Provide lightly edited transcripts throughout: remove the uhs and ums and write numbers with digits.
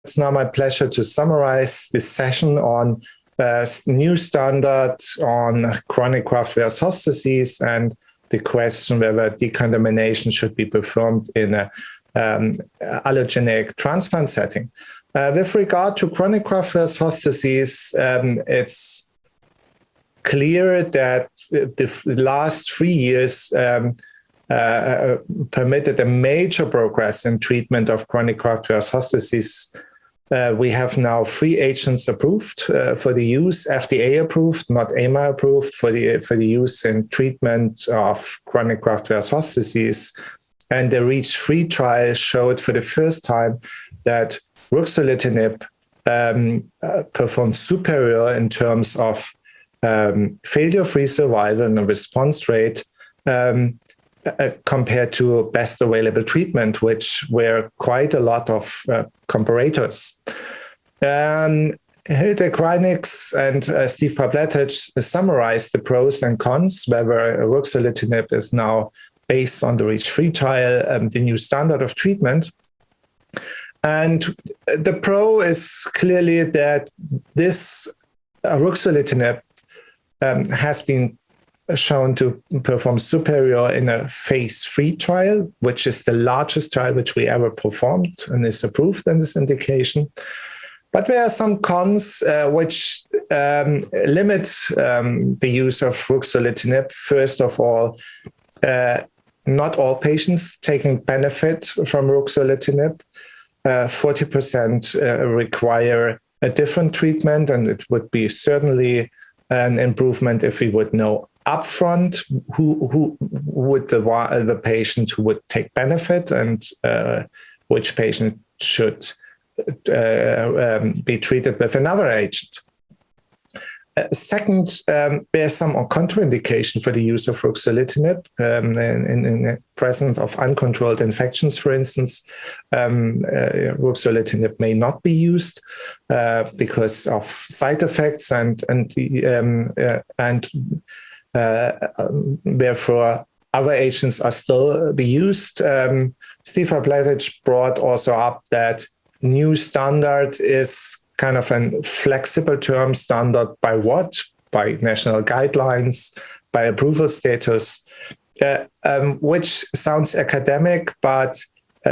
it's now my pleasure to summarize this session on new standard on chronic graft-versus-host disease and the question whether decontamination should be performed in an allogeneic transplant setting. With regard to chronic graft-versus-host disease, it's clear that the last 3 years permitted a major progress in treatment of chronic graft-versus-host disease. We have now 3 agents approved for the use, FDA approved, not EMA approved, for the use in treatment of chronic graft-versus-host disease. And the REACH3 trial showed for the first time that Ruxolitinib performed superior in terms of failure-free survival and a response rate compared to best available treatment, which were quite a lot of comparators. Hilde Kreinix and Steve Pavletic summarized the pros and cons, whether Ruxolitinib is now, based on the REACH3 trial, the new standard of treatment. And the pro is clearly that this Ruxolitinib has been shown to perform superior in a Phase III trial, which is the largest trial which we ever performed and is approved in this indication. But there are some cons which limit the use of Ruxolitinib. First of all, not all patients taking benefit from Ruxolitinib. 40% require a different treatment, and it would be certainly an improvement if we would know upfront who would the patient who would take benefit and which patient should be treated with another agent. Second, there's some contraindication for the use of Ruxolitinib in the presence of uncontrolled infections, for instance. Ruxolitinib may not be used because of side effects and therefore other agents are still be used. Steve Pavletic brought also up that new standard is kind of a flexible term. Standard by what? By national guidelines, by approval status, which sounds academic, but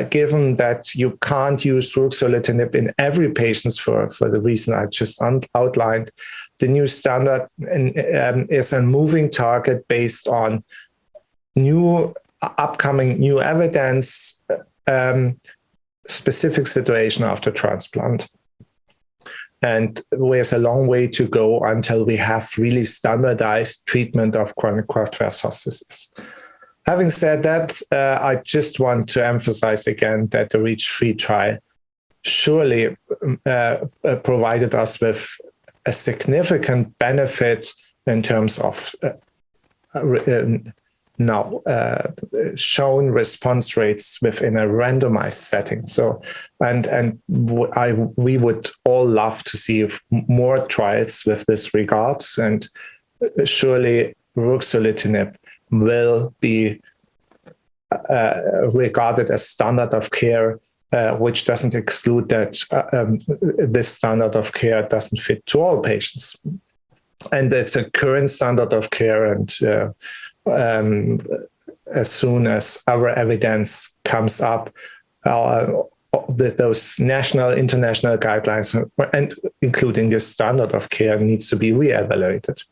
given that you can't use Ruxolitinib in every patient for the reason I just outlined, the new standard is a moving target based on upcoming new evidence, specific situation after transplant. And there's a long way to go until we have really standardized treatment of chronic graft-versus-host disease. Having said that, I just want to emphasize again that the REACH3 trial surely provided us with a significant benefit in terms of shown response rates within a randomized setting. So, we would all love to see more trials with this regard, and surely Ruxolitinib will be regarded as standard of care, which doesn't exclude that this standard of care doesn't fit to all patients. And it's a current standard of care, and as soon as our evidence comes up, those national, international guidelines, and including the standard of care, needs to be reevaluated.